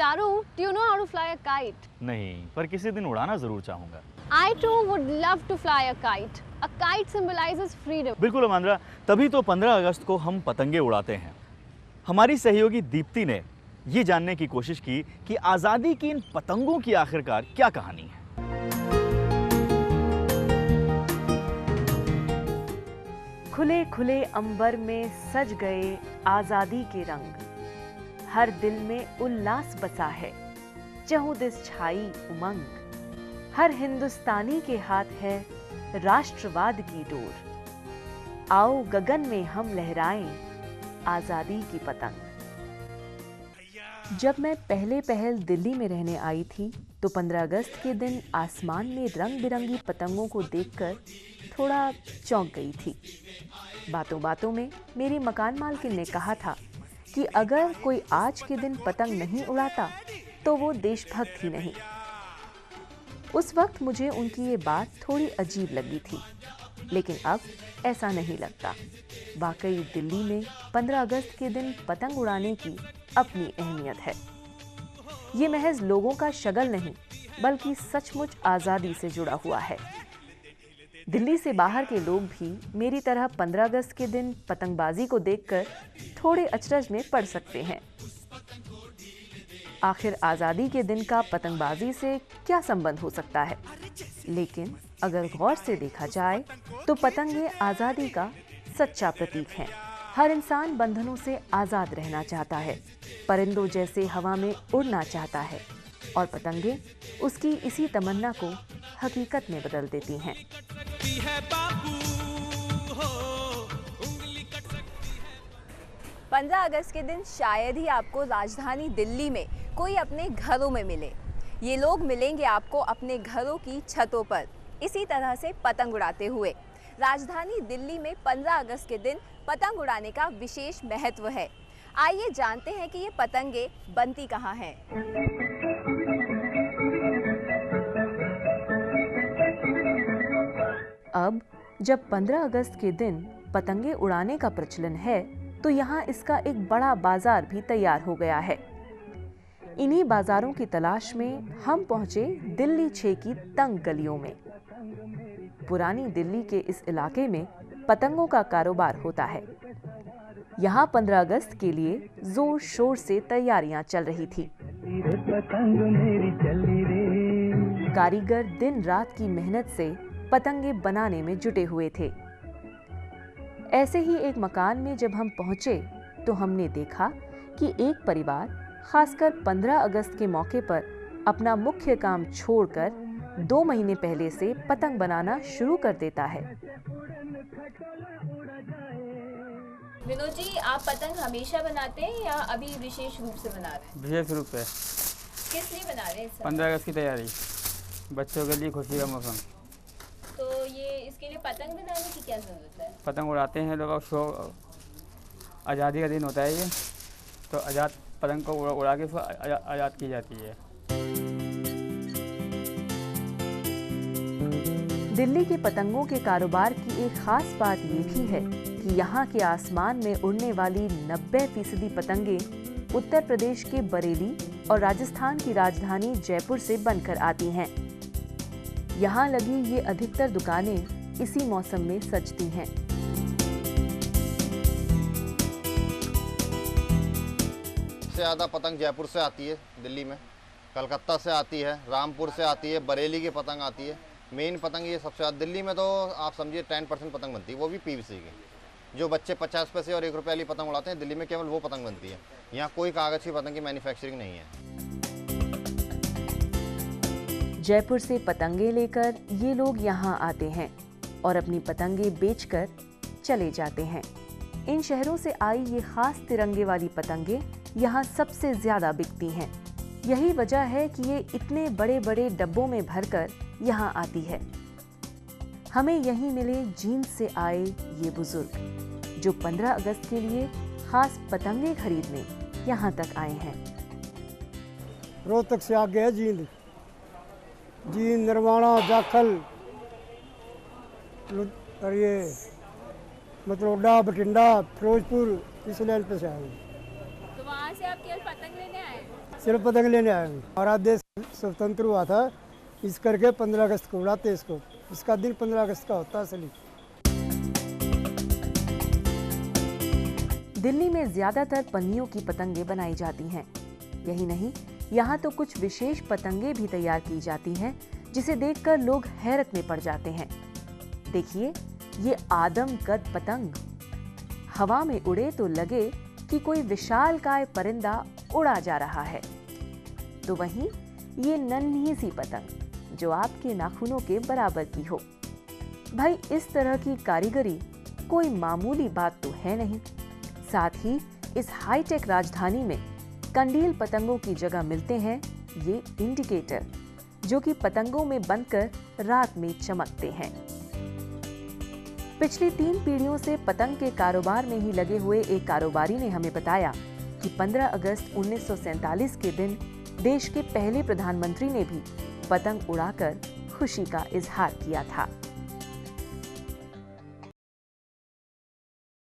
Charu, do you know how to fly a kite? नहीं, पर किसी दिन उड़ाना जरूर चाहूंगा। I too would love to fly a kite. A kite symbolizes freedom. बिल्कुल अमांद्रा, तभी तो 15 अगस्त को हम पतंगे उड़ाते हैं। हमारी सहयोगी दीप्ति ने ये जानने की कोशिश की कि आज़ादी की इन पतंगों की आखिरकार क्या कहानी है। खुले खुले अंबर में सज गए आजादी के रंग, हर दिल में उल्लास बसा है, चहुदिस छाई उमंग, हर हिंदुस्तानी के हाथ है राष्ट्रवाद की डोर, आओ गगन में हम लहराएं आजादी की पतंग। जब मैं पहल दिल्ली में रहने आई थी तो 15 अगस्त के दिन आसमान में रंग बिरंगी पतंगों को देखकर थोड़ा चौंक गई थी। बातों बातों में मेरी मकान मालकिन ने कहा था कि अगर कोई आज के दिन पतंग नहीं उड़ाता तो वो देशभक्त ही नहीं। उस वक्त मुझे उनकी ये बात थोड़ी अजीब लगी थी, लेकिन अब ऐसा नहीं लगता। वाकई दिल्ली में 15 अगस्त के दिन पतंग उड़ाने की अपनी अहमियत है। ये महज लोगों का शगल नहीं, बल्कि सचमुच आज़ादी से जुड़ा हुआ है। दिल्ली से बाहर के लोग भी मेरी तरह 15 अगस्त के दिन पतंगबाजी को देखकर थोड़े अचरज में पड़ सकते हैं। आखिर आज़ादी के दिन का पतंगबाजी से क्या संबंध हो सकता है? लेकिन अगर गौर से देखा जाए तो पतंगे आज़ादी का सच्चा प्रतीक हैं। हर इंसान बंधनों से आज़ाद रहना चाहता है, परिंदों जैसे हवा में उड़ना चाहता है, और पतंगे उसकी इसी तमन्ना को हकीकत में बदल देती हैं। 15 अगस्त के दिन शायद ही आपको राजधानी दिल्ली में कोई अपने घरों में मिले। ये लोग मिलेंगे आपको अपने घरों की छतों पर, इसी तरह से पतंग उड़ाते हुए। राजधानी दिल्ली में 15 अगस्त के दिन पतंग उड़ाने का विशेष महत्व है। आइए जानते हैं कि ये पतंगे बनती कहाँ हैं। अब जब 15 अगस्त के दिन पतंगे उड़ाने का प्रचलन है तो यहाँ इसका एक बड़ा बाजार भी तैयार हो गया है। इन्हीं बाजारों की तलाश में हम पहुंचे दिल्ली 6 की तंग गलियों में। पुरानी दिल्ली के इस इलाके में पतंगों का कारोबार होता है। यहाँ 15 अगस्त के लिए जोर शोर से तैयारियां चल रही थी। कारीगर दिन रात की मेहनत से पतंगे बनाने में जुटे हुए थे। ऐसे ही एक मकान में जब हम पहुंचे तो हमने देखा कि एक परिवार खासकर 15 अगस्त के मौके पर अपना मुख्य काम छोड़कर 2 महीने पहले से पतंग बनाना शुरू कर देता है। विनोद जी, आप पतंग हमेशा बनाते हैं या अभी विशेष रूप से बना रहे हैं? विशेष रूप से। किस लिए बना रहे हैं? 15 अगस्त की तैयारी, बच्चों के लिए खुशी का मौसम। तो ये इसके लिए पतंग बनाने की क्या जरूरत है? पतंग उड़ाते हैं लोग, शो आज़ादी का दिन होता है ये, तो आज़ाद पतंग को उड़ा के आज़ाद की जाती है। दिल्ली के पतंगों के कारोबार की एक खास बात ये भी है कि यहाँ के आसमान में उड़ने वाली 90% पतंगे उत्तर प्रदेश के बरेली और राजस्थान की राजधानी जयपुर से बनकर आती हैं। यहाँ लगी ये अधिकतर दुकानें इसी मौसम में सजती हैं। सबसे ज़्यादा पतंग जयपुर से आती है, दिल्ली में कलकत्ता से आती है, रामपुर से आती है, बरेली की पतंग आती है। मेन पतंग ये सबसे ज़्यादा दिल्ली में तो आप समझिए 10% पतंग बनती है, वो भी पीवीसी की। जो बच्चे 50 पैसे और 1 रुपये वाली पतंग उड़ाते हैं, दिल्ली में केवल वो पतंग बनती है। यहाँ कोई कागज़ की पतंग की मैन्युफैक्चरिंग नहीं है। जयपुर से पतंगे लेकर ये लोग यहाँ आते हैं और अपनी पतंगे बेचकर चले जाते हैं। इन शहरों से आई ये खास तिरंगे वाली पतंगे यहाँ सबसे ज्यादा बिकती हैं। यही वजह है कि ये इतने बड़े बड़े डब्बों में भरकर यहाँ आती है। हमें यहीं मिले जींद से आए ये बुजुर्ग जो 15 अगस्त के लिए खास पतंगे खरीदने यहाँ तक आए हैं। रोहतक से आगे है जींद, नरवाना, जाखल और ये मतलब उड्डा, बठिंडा, फिरोजपुर, इस लाइन पे से आए। तो वहाँ से आप केवल पतंग लेने आए? सिर्फ पतंग लेने आए हैं। हमारा देश स्वतंत्र हुआ था, इस करके 15 अगस्त को उड़ाते हैं इसको। इसका दिन 15 अगस्त का होता है असली। दिल्ली में ज्यादातर पन्नियों की पतंगें बनाई जाती हैं। यही नहीं, यहाँ तो कुछ विशेष पतंगें भी तैयार की जाती हैं, जिसे देखकर लोग हैरत में पड़ जाते हैं। देखिए, ये आदमकद पतंग हवा में उड़े तो लगे कि कोई विशालकाय परिंदा उड़ा जा रहा है, तो वहीं ये नन्ही सी पतंग जो आपके नाखूनों के बराबर की हो। भाई, इस तरह की कारीगरी कोई मामूली बात तो है नहीं। साथ ही इस हाईटेक राजधानी में कंडील पतंगों की जगह मिलते हैं ये इंडिकेटर, जो कि पतंगों में बनकर रात में चमकते हैं। पिछली 3 पीढ़ियों से पतंग के कारोबार में ही लगे हुए एक कारोबारी ने हमें बताया कि 15 अगस्त 1947 के दिन देश के पहले प्रधानमंत्री ने भी पतंग उड़ाकर खुशी का इजहार किया था।